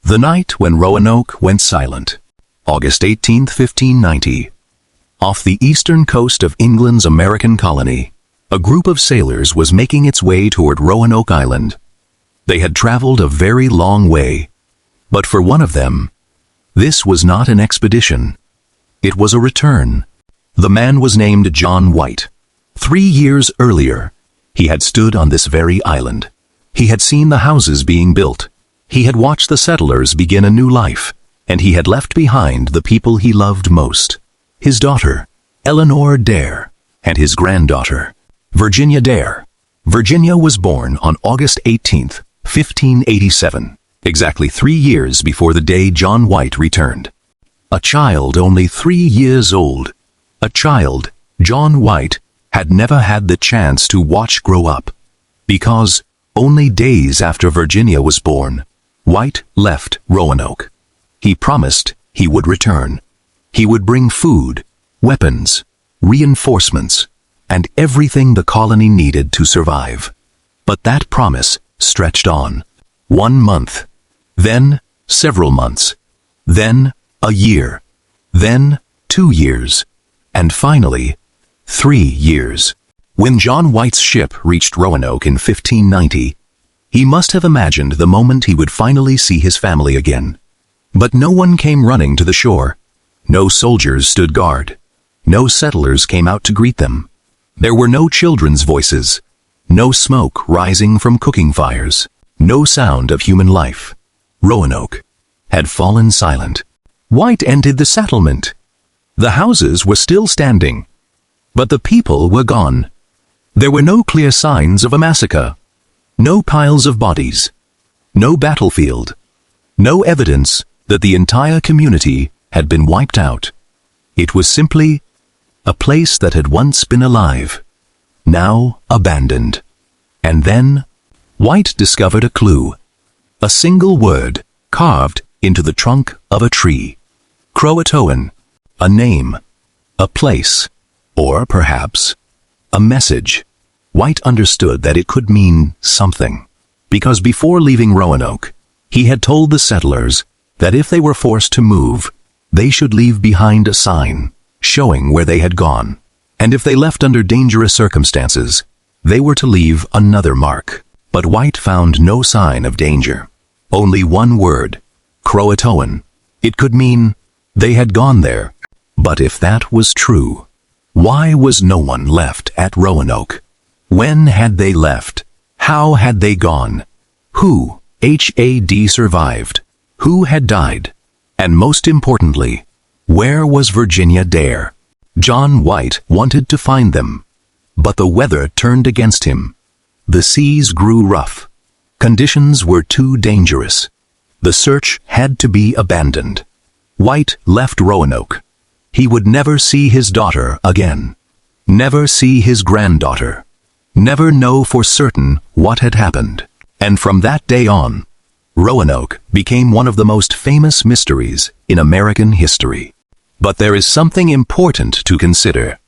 The night when Roanoke went silent. August 18, 1590. Off the eastern coast of England's American colony, a group of sailors was making its way toward Roanoke Island. They had traveled a very long way, but for one of them, this was not an expedition. It was a return. The man was named John White. 3 years earlier, he had stood on this very island. He had seen the houses being built. He had watched the settlers begin a new life, and he had left behind the people he loved most. His daughter, Eleanor Dare, and his granddaughter, Virginia Dare. Virginia was born on August 18, 1587, exactly 3 years before the day John White returned. A child only 3 years old. A child John White had never had the chance to watch grow up, because only days after Virginia was born, White left Roanoke. He promised he would return. He would bring food, weapons, reinforcements, and everything the colony needed to survive. But that promise stretched on. 1 month, then several months, then a year, then 2 years, and finally 3 years. When John White's ship reached Roanoke in 1590, he must have imagined the moment he would finally see his family again. But no one came running to the shore. No soldiers stood guard. No settlers came out to greet them. There were no children's voices, no smoke rising from cooking fires, no sound of human life. Roanoke had fallen silent. White entered the settlement. The houses were still standing, but the people were gone. There were no clear signs of a massacre, no piles of bodies, no battlefield, no evidence that the entire community had been wiped out. It was simply a place that had once been alive, now abandoned. And then White discovered a clue, a single word carved into the trunk of a tree. Croatoan, a name, a place, or perhaps a message. White understood that it could mean something, because before leaving Roanoke, he had told the settlers that if they were forced to move, they should leave behind a sign showing where they had gone, and if they left under dangerous circumstances, they were to leave another mark. But White found no sign of danger. Only one word, Croatoan. It could mean they had gone there. But if that was true, why was no one left at Roanoke? When had they left? How had they gone? Who had survived? Who had died? And most importantly, where was Virginia Dare? John White wanted to find them, but the weather turned against him. The seas grew rough. Conditions were too dangerous. The search had to be abandoned. White left Roanoke. He would never see his daughter again. Never see his granddaughter. Never know for certain what had happened. And from that day on, Roanoke became one of the most famous mysteries in American history. But there is something important to consider.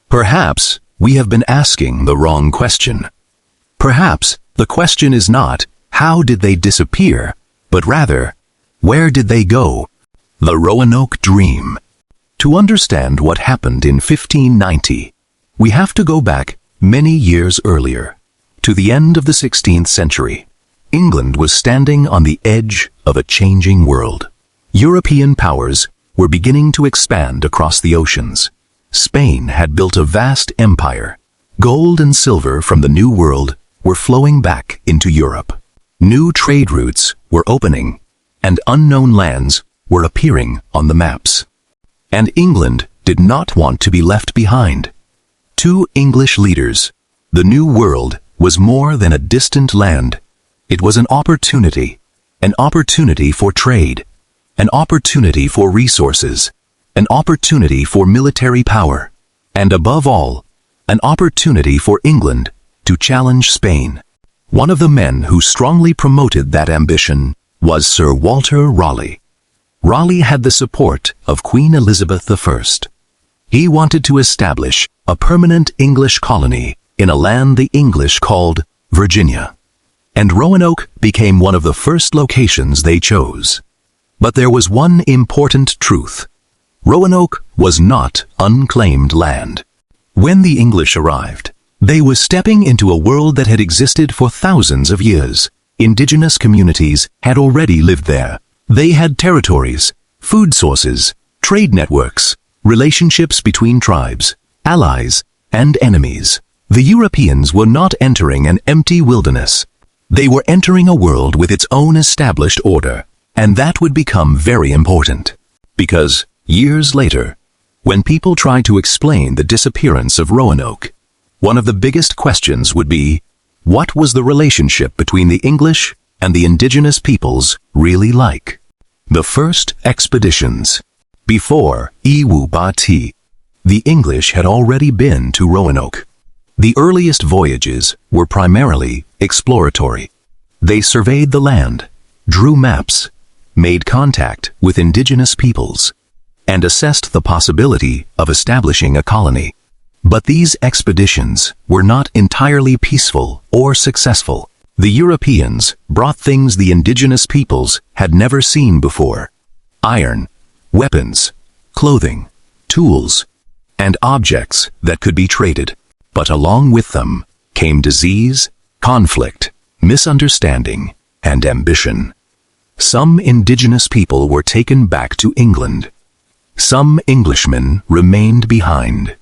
Perhaps we have been asking the wrong question. Perhaps the question is not, how did they disappear, but rather, where did they go? The Roanoke Dream. To understand what happened in 1590, we have to go back many years earlier, to the end of the 16th century. England was standing on the edge of a changing world. European powers were beginning to expand across the oceans. Spain had built a vast empire. Gold and silver from the New World were flowing back into Europe. New trade routes were opening, and unknown lands were appearing on the maps. And England did not want to be left behind. To English leaders, the New World was more than a distant land. It was an opportunity for trade, an opportunity for resources, an opportunity for military power, and above all, an opportunity for England to challenge Spain. One of the men who strongly promoted that ambition was Sir Walter Raleigh. Raleigh had the support of Queen Elizabeth I. He wanted to establish a permanent English colony in a land the English called Virginia. and Roanoke became one of the first locations they chose. But there was one important truth. Roanoke was not unclaimed land. When the English arrived, they were stepping into a world that had existed for thousands of years. Indigenous communities had already lived there. They had territories, food sources, trade networks, relationships between tribes, allies, and enemies. The Europeans were not entering an empty wilderness. They were entering a world with its own established order, and that would become very important. Because, years later, when people tried to explain the disappearance of Roanoke, one of the biggest questions would be, what was the relationship between the English and the indigenous peoples really like? The first expeditions. Before Iwo-Bati, the English had already been to Roanoke. The earliest voyages were primarily exploratory. They surveyed the land, drew maps, made contact with indigenous peoples, and assessed the possibility of establishing a colony. But these expeditions were not entirely peaceful or successful. The Europeans brought things the indigenous peoples had never seen before: iron, weapons, clothing, tools, and objects that could be traded. But along with them came disease, conflict, misunderstanding, and ambition. Some indigenous people were taken back to England. Some Englishmen remained behind.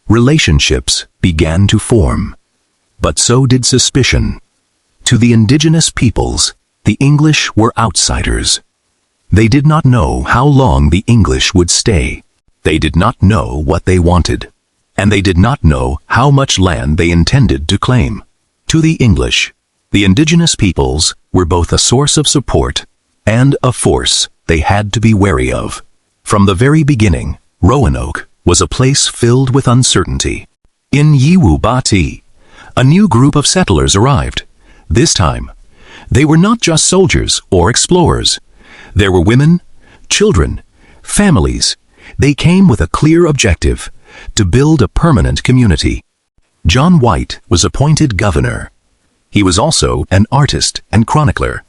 Relationships began to form, but so did suspicion. To the indigenous peoples, the English were outsiders. They did not know how long the English would stay. They did not know what they wanted, and they did not know how much land they intended to claim. To the English, the indigenous peoples were both a source of support and a force they had to be wary of. From the very beginning, Roanoke was a place filled with uncertainty. In Iwo-Bati, a new group of settlers arrived. This time, they were not just soldiers or explorers. There were women, children, families. They came with a clear objective: to build a permanent community. John White was appointed governor. He was also an artist and chronicler.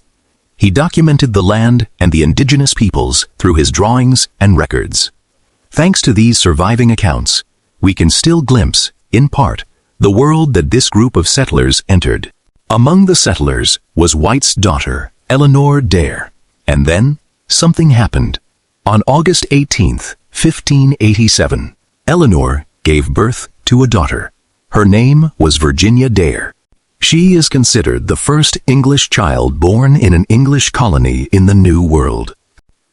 He documented the land and the indigenous peoples through his drawings and records. Thanks to these surviving accounts, we can still glimpse, in part, the world that this group of settlers entered. Among the settlers was White's daughter, Eleanor Dare. And then, something happened. On August 18, 1587, Eleanor gave birth to a daughter. Her name was Virginia Dare. She is considered the first English child born in an English colony in the New World.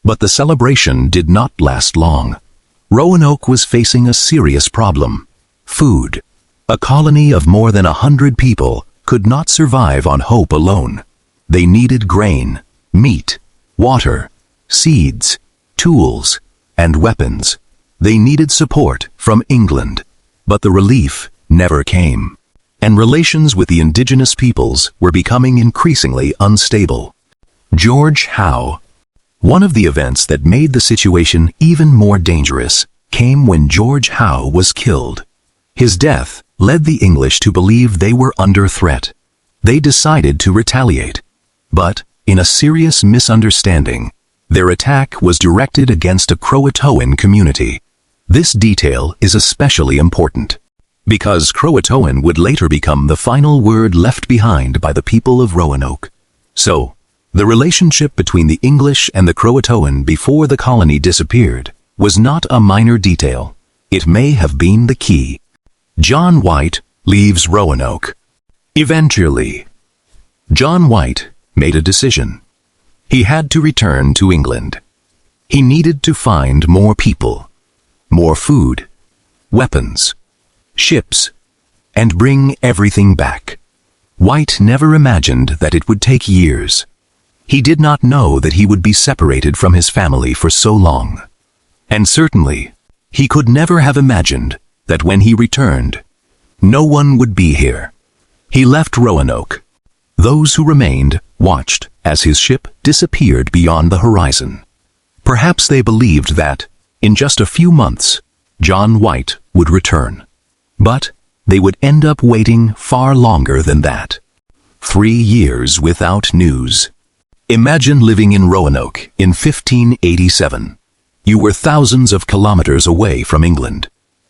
But the celebration did not last long. Roanoke was facing a serious problem: food. A colony of more than 100 people could not survive on hope alone. They needed grain, meat, water, seeds, tools, and weapons. They needed support from England, but the relief never came, and relations with the indigenous peoples were becoming increasingly unstable. George Howe. One of the events that made the situation even more dangerous came when George Howe was killed. His death led the English to believe they were under threat. They decided to retaliate. But, in a serious misunderstanding, their attack was directed against a Croatoan community. This detail is especially important, because Croatoan would later become the final word left behind by the people of Roanoke. So, the relationship between the English and the Croatoan before the colony disappeared was not a minor detail. It may have been the key. John White leaves Roanoke. Eventually, John White made a decision. He had to return to England. He needed to find more people, more food, weapons, ships, and bring everything back. White never imagined that it would take years. He did not know that he would be separated from his family for so long. And certainly, he could never have imagined that when he returned, no one would be here. He left Roanoke. Those who remained watched as his ship disappeared beyond the horizon. Perhaps they believed that, in just a few months, John White would return. But they would end up waiting far longer than that. 3 years without news. Imagine living in Roanoke in 1587. You were thousands of kilometers away from England.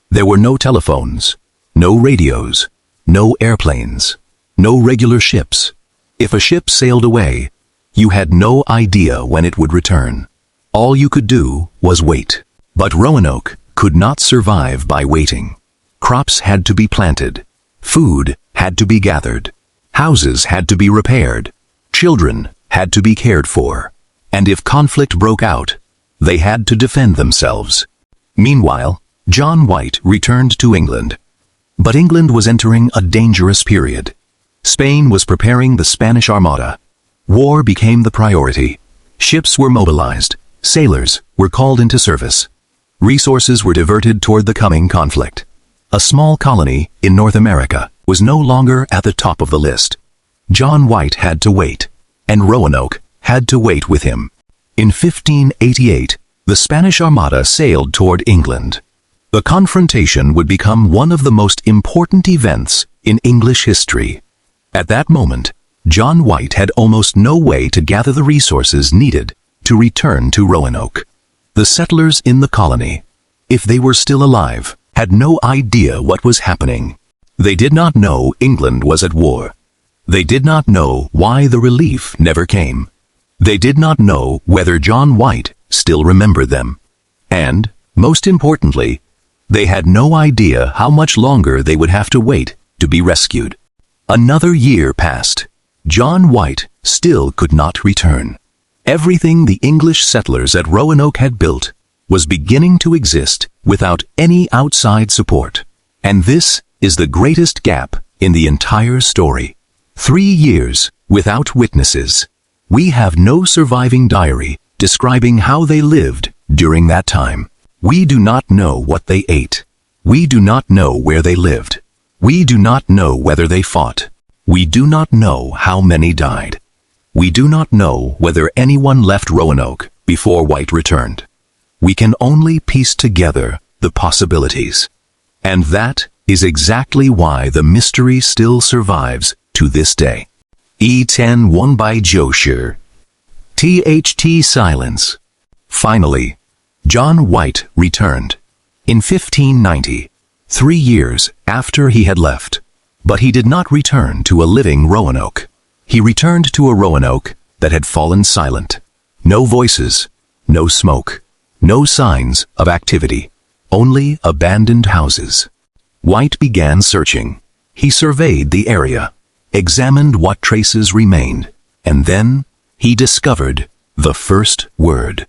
There were no telephones, no radios, no airplanes, no regular ships. If a ship sailed away, you had no idea when it would return. All you could do was wait. But Roanoke could not survive by waiting. Crops had to be planted. Food had to be gathered. Houses had to be repaired. Children had to be cared for. And if conflict broke out, they had to defend themselves. Meanwhile, John White returned to England. But England was entering a dangerous period. Spain was preparing the Spanish Armada. War became the priority. Ships were mobilized. Sailors were called into service. Resources were diverted toward the coming conflict. A small colony in North America was no longer at the top of the list. John White had to wait, and Roanoke had to wait with him. In 1588, the Spanish Armada sailed toward England. The confrontation would become one of the most important events in English history. At that moment, John White had almost no way to gather the resources needed to return to Roanoke. The settlers in the colony, if they were still alive, had no idea what was happening. They did not know England was at war. They did not know why the relief never came. They did not know whether John White still remembered them. And, most importantly, they had no idea how much longer they would have to wait to be rescued. Another year passed. John White still could not return. Everything the English settlers at Roanoke had built was beginning to exist without any outside support. And this is the greatest gap in the entire story. 3 years without witnesses. We have no surviving diary describing how they lived during that time. We do not know what they ate. We do not know where they lived. We do not know whether they fought. We do not know how many died. We do not know whether anyone left Roanoke before White returned. We can only piece together the possibilities. And that is exactly why the mystery still survives to this day. E10 won by Josher. THT silence. Finally, John White returned. In 1590, 3 years after he had left. But he did not return to a living Roanoke. He returned to a Roanoke that had fallen silent. No voices, no smoke, no signs of activity, only abandoned houses. White began searching. He surveyed the area, examined what traces remained, and then he discovered the first word.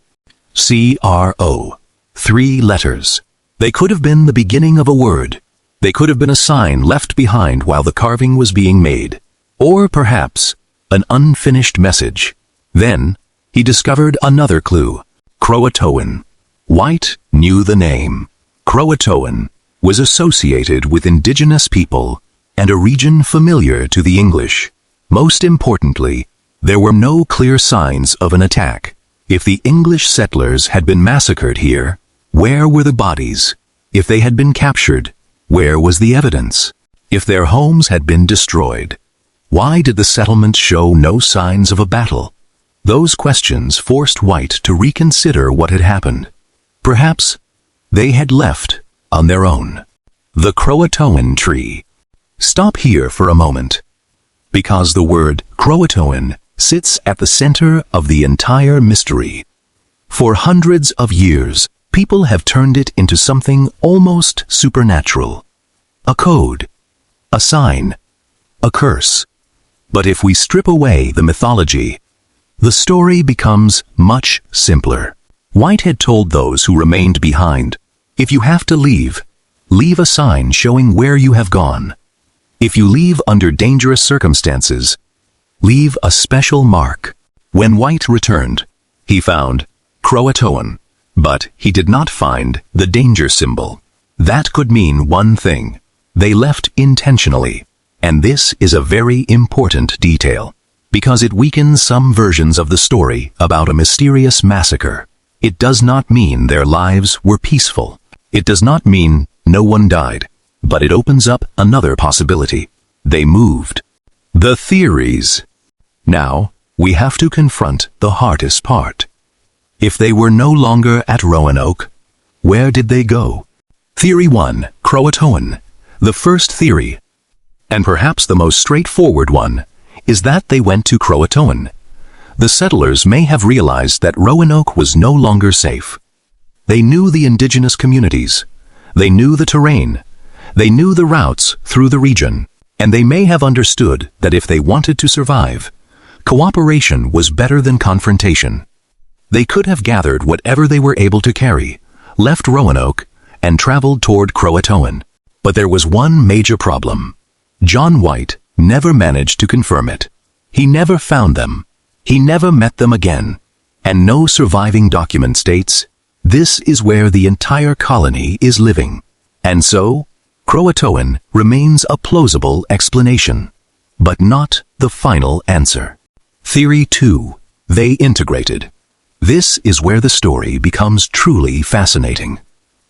CRO. 3 letters. They could have been the beginning of a word. They could have been a sign left behind while the carving was being made. Or perhaps an unfinished message. Then he discovered another clue. Croatoan. White knew the name. Croatoan was associated with indigenous people and a region familiar to the English. Most importantly, there were no clear signs of an attack. If the English settlers had been massacred here, where were the bodies? If they had been captured, where was the evidence? If their homes had been destroyed, why did the settlement show no signs of a battle? Those questions forced White to reconsider what had happened. Perhaps they had left on their own. The Croatoan tree. Stop here for a moment, because the word Croatoan sits at the center of the entire mystery. For hundreds of years, people have turned it into something almost supernatural. A code, a sign, a curse. But if we strip away the mythology, the story becomes much simpler. White had told those who remained behind, if you have to leave, leave a sign showing where you have gone. If you leave under dangerous circumstances, leave a special mark. When White returned, he found Croatoan, but he did not find the danger symbol. That could mean one thing. They left intentionally. And this is a very important detail, because it weakens some versions of the story about a mysterious massacre. It does not mean their lives were peaceful. It does not mean no one died. But it opens up another possibility. They moved. The theories. Now, we have to confront the hardest part. If they were no longer at Roanoke, where did they go? Theory 1, Croatoan. The first theory, and perhaps the most straightforward one, is that they went to Croatoan. The settlers may have realized that Roanoke was no longer safe. They knew the indigenous communities. They knew the terrain. They knew the routes through the region. And they may have understood that if they wanted to survive, cooperation was better than confrontation. They could have gathered whatever they were able to carry, left Roanoke, and traveled toward Croatoan. But there was one major problem. John White never managed to confirm it. He never found them. He never met them again. And no surviving document states, this is where the entire colony is living. And so, Croatoan remains a plausible explanation, but not the final answer. Theory 2. They integrated. This is where the story becomes truly fascinating.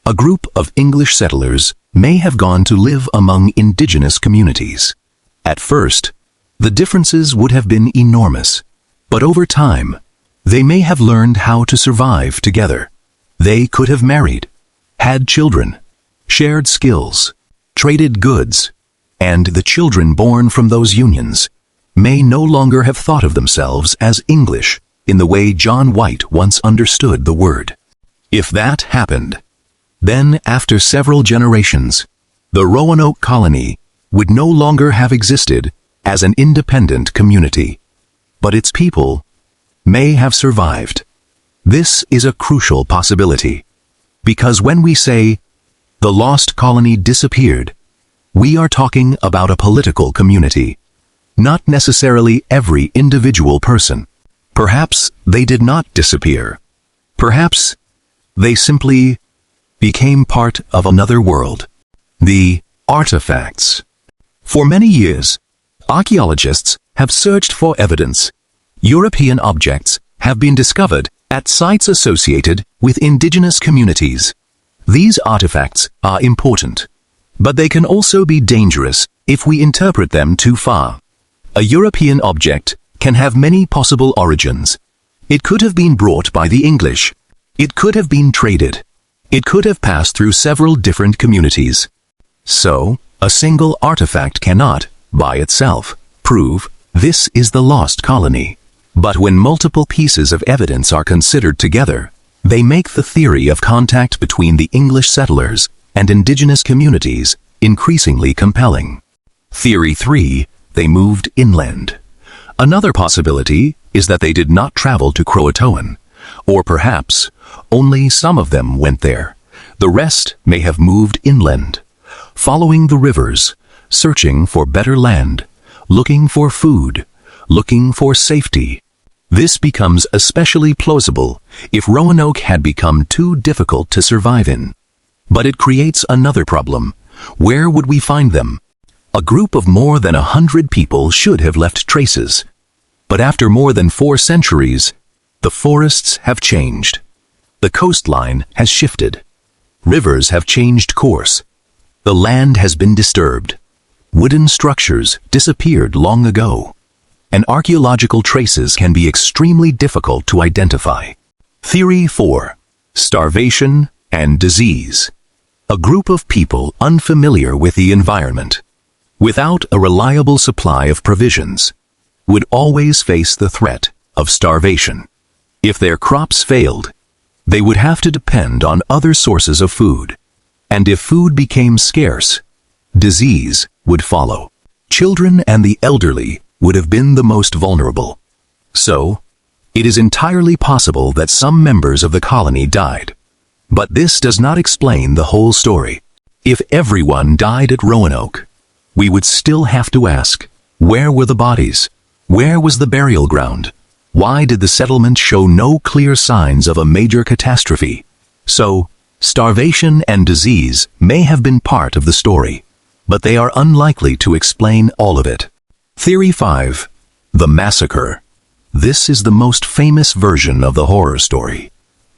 A group of English settlers may have gone to live among indigenous communities. At first, the differences would have been enormous, but over time, they may have learned how to survive together. They could have married, had children, shared skills, traded goods, and the children born from those unions may no longer have thought of themselves as English in the way John White once understood the word. If that happened, then after several generations, the Roanoke colony would no longer have existed as an independent community, but its people may have survived. This is a crucial possibility, because when we say the lost colony disappeared, we are talking about a political community, not necessarily every individual person. Perhaps they did not disappear. Perhaps they simply became part of another world. The artifacts. For many years, archaeologists have searched for evidence. European objects have been discovered at sites associated with indigenous communities. These artifacts are important, but they can also be dangerous if we interpret them too far. A European object can have many possible origins. It could have been brought by the English. It could have been traded. It could have passed through several different communities. So, a single artifact cannot, by itself, prove this is the lost colony. But when multiple pieces of evidence are considered together, they make the theory of contact between the English settlers and indigenous communities increasingly compelling. Theory 3. They moved inland. Another possibility is that they did not travel to Croatoan, or perhaps only some of them went there. The rest may have moved inland, following the rivers, searching for better land, looking for food, looking for safety. This becomes especially plausible if Roanoke had become too difficult to survive in. But it creates another problem. Where would we find them? A group of more than 100 people should have left traces. But after more than 4 centuries, the forests have changed. The coastline has shifted. Rivers have changed course. The land has been disturbed. Wooden structures disappeared long ago. And archaeological traces can be extremely difficult to identify. Theory 4. Starvation and disease. A group of people unfamiliar with the environment, without a reliable supply of provisions, would always face the threat of starvation. If their crops failed, they would have to depend on other sources of food. And if food became scarce, disease would follow. Children and the elderly would have been the most vulnerable. So, it is entirely possible that some members of the colony died. But this does not explain the whole story. If everyone died at Roanoke, we would still have to ask, where were the bodies? Where was the burial ground? Why did the settlement show no clear signs of a major catastrophe? So, starvation and disease may have been part of the story, but they are unlikely to explain all of it. Theory 5. The massacre. This is the most famous version of the horror story.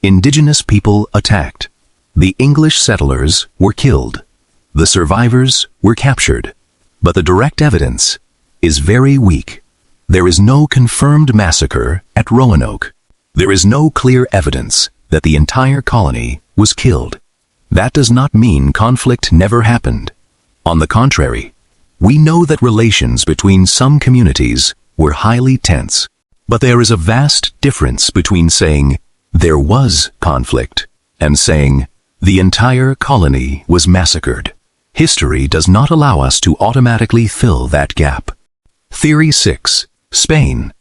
Indigenous people attacked. The English settlers were killed. The survivors were captured. But the direct evidence is very weak. There is no confirmed massacre at Roanoke. There is no clear evidence that the entire colony was killed. That does not mean conflict never happened. On the contrary, we know that relations between some communities were highly tense. But there is a vast difference between saying there was conflict and saying the entire colony was massacred. History does not allow us to automatically fill that gap. Theory 6. Spain.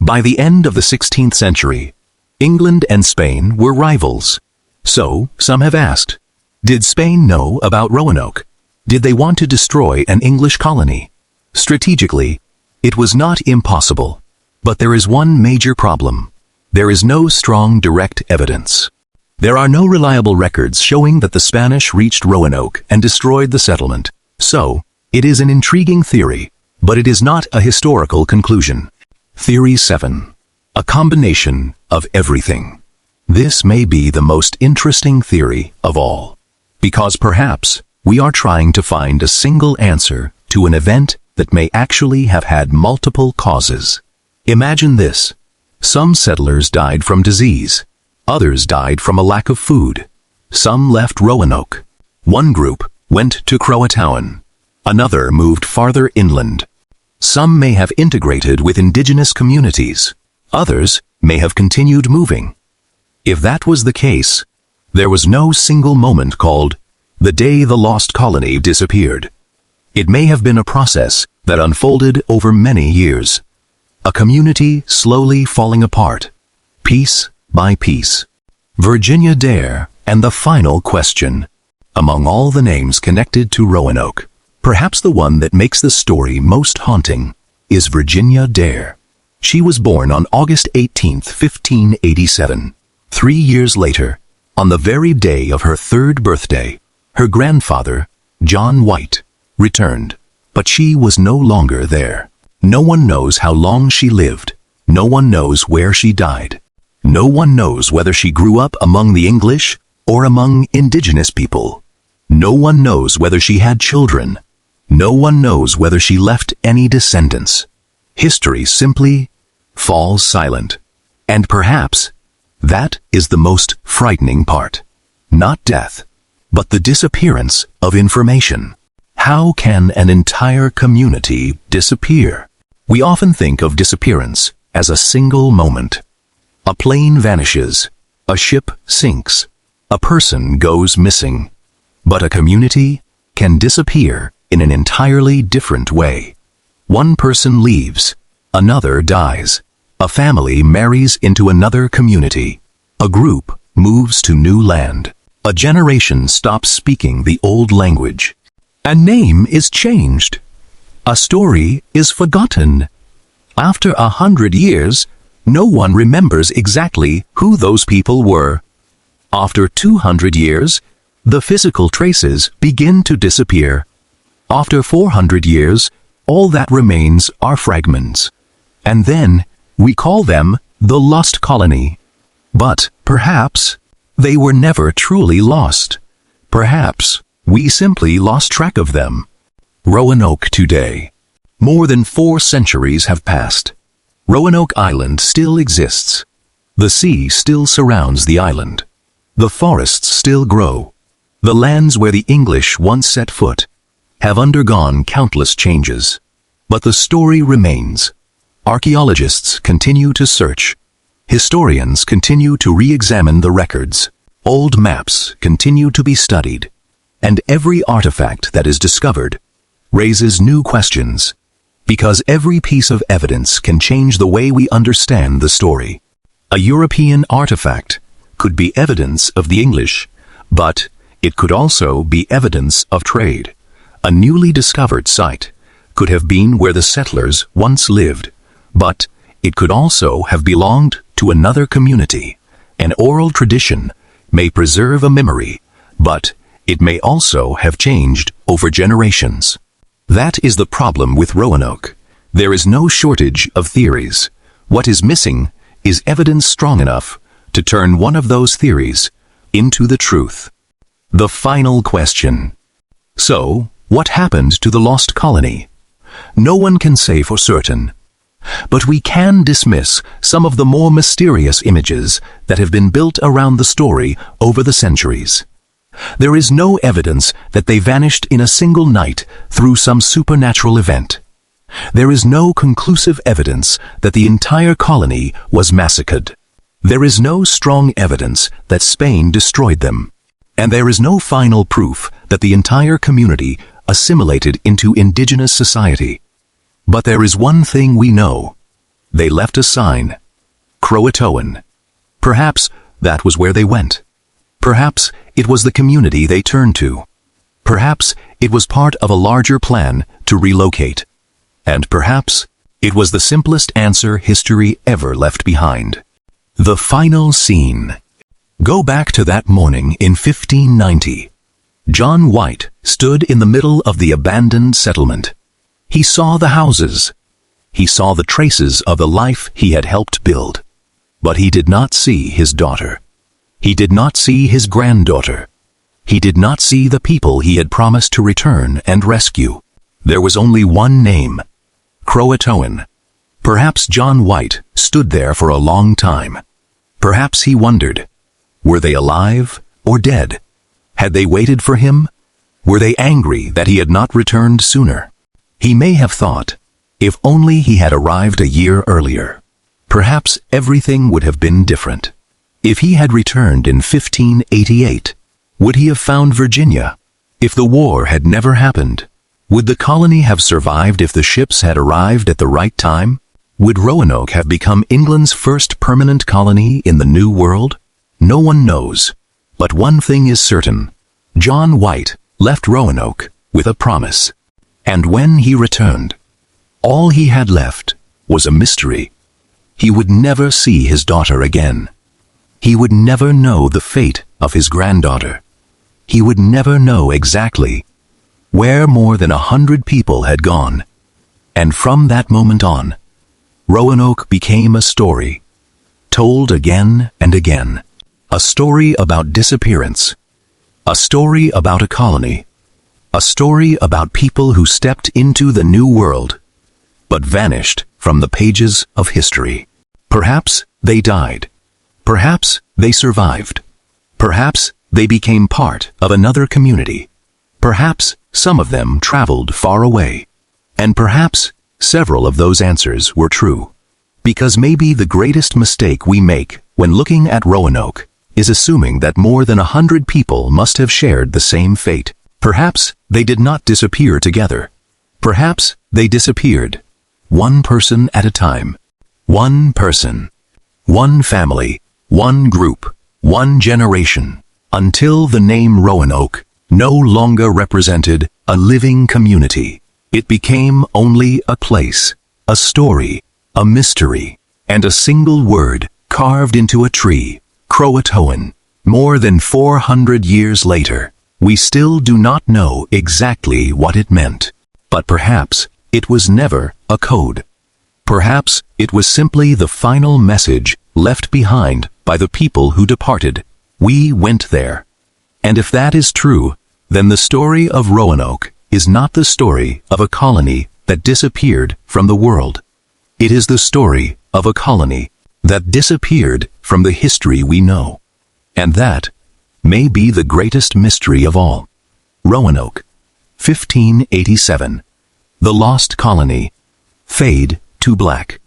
By the end of the 16th century, England and Spain were rivals. So, some have asked, did Spain know about Roanoke? Did they want to destroy an English colony? Strategically, it was not impossible. But there is one major problem. There is no strong direct evidence. There are no reliable records showing that the Spanish reached Roanoke and destroyed the settlement. So, it is an intriguing theory, but it is not a historical conclusion. Theory 7. A combination of everything. This may be the most interesting theory of all, because perhaps we are trying to find a single answer to an event that may actually have had multiple causes. Imagine this. Some settlers died from disease. Others died from a lack of food. Some left Roanoke. One group went to Croatoan. Another moved farther inland. Some may have integrated with indigenous communities. Others may have continued moving. If that was the case, there was no single moment called the day the lost colony disappeared. It may have been a process that unfolded over many years. A community slowly falling apart, piece by piece. Virginia Dare and the final question. Among all the names connected to Roanoke, perhaps the one that makes the story most haunting is Virginia Dare. She was born on August 18, 1587. 3 years later, on the very day of her 3rd birthday, her grandfather, John White, returned, but she was no longer there. No one knows how long she lived. No one knows where she died. No one knows whether she grew up among the English or among indigenous people. No one knows whether she had children. No one knows whether she left any descendants. History simply falls silent. And perhaps that is the most frightening part. Not death, but the disappearance of information. How can an entire community disappear? We often think of disappearance as a single moment. A plane vanishes, a ship sinks, a person goes missing. But a community can disappear in an entirely different way. One person leaves, another dies. A family marries into another community. A group moves to new land. A generation stops speaking the old language. A name is changed. A story is forgotten. After 100 years, no one remembers exactly who those people were. After 200 years, the physical traces begin to disappear. After 400 years, all that remains are fragments. And then we call them the lost colony. But perhaps they were never truly lost. Perhaps we simply lost track of them. Roanoke today. More than 4 centuries have passed. Roanoke Island still exists. The sea still surrounds the island. The forests still grow. The lands where the English once set foot have undergone countless changes. But the story remains. Archaeologists continue to search. Historians continue to re-examine the records. Old maps continue to be studied. And every artifact that is discovered raises new questions, because every piece of evidence can change the way we understand the story. A European artifact could be evidence of the English, but it could also be evidence of trade. A newly discovered site could have been where the settlers once lived, but it could also have belonged to another community. An oral tradition may preserve a memory, but it may also have changed over generations. That is the problem with Roanoke. There is no shortage of theories. What is missing is evidence strong enough to turn one of those theories into the truth. The final question. So, what happened to the lost colony? no one can say for certain. But we can dismiss some of the more mysterious images that have been built around the story over the centuries. There is no evidence that they vanished in a single night through some supernatural event. There is no conclusive evidence that the entire colony was massacred. There is no strong evidence that Spain destroyed them. And there is no final proof that the entire community assimilated into indigenous society. But there is one thing we know. They left a sign. Croatoan. Perhaps that was where they went. Perhaps it was the community they turned to. Perhaps it was part of a larger plan to relocate. And perhaps it was the simplest answer history ever left behind. The final scene. Go back to that morning in 1590. John White stood in the middle of the abandoned settlement. He saw the houses. He saw the traces of the life he had helped build. But he did not see his daughter. He did not see his granddaughter. He did not see the people he had promised to return and rescue. There was only one name. Croatoan. Perhaps John White stood there for a long time. Perhaps he wondered, were they alive or dead? Had they waited for him? Were they angry that he had not returned sooner? He may have thought, if only he had arrived a year earlier, perhaps everything would have been different. If he had returned in 1588, would he have found Virginia? If the war had never happened, would the colony have survived if the ships had arrived at the right time? Would Roanoke have become England's first permanent colony in the New World? No one knows. But one thing is certain. John White left Roanoke with a promise. And when he returned, all he had left was a mystery. He would never see his daughter again. He would never know the fate of his granddaughter. He would never know exactly where more than 100 people had gone. And from that moment on, Roanoke became a story, told again and again. A story about disappearance. A story about a colony. A story about people who stepped into the new world, but vanished from the pages of history. Perhaps they died. Perhaps they survived. Perhaps they became part of another community. Perhaps some of them traveled far away. And perhaps several of those answers were true. Because maybe the greatest mistake we make when looking at Roanoke is assuming that more than 100 people must have shared the same fate. Perhaps they did not disappear together. Perhaps they disappeared, one person at a time. One person. One family. One group. One generation. Until the name Roanoke no longer represented a living community. It became only a place, a story, a mystery, and a single word carved into a tree. Croatoan. More than 400 years later, we still do not know exactly what it meant. But perhaps it was never a code. Perhaps it was simply the final message left behind by the people who departed. We went there. And if that is true, then the story of Roanoke is not the story of a colony that disappeared from the world. It is the story of a colony that disappeared from the history we know. And that may be the greatest mystery of all. Roanoke, 1587. The Lost Colony. Fade to black.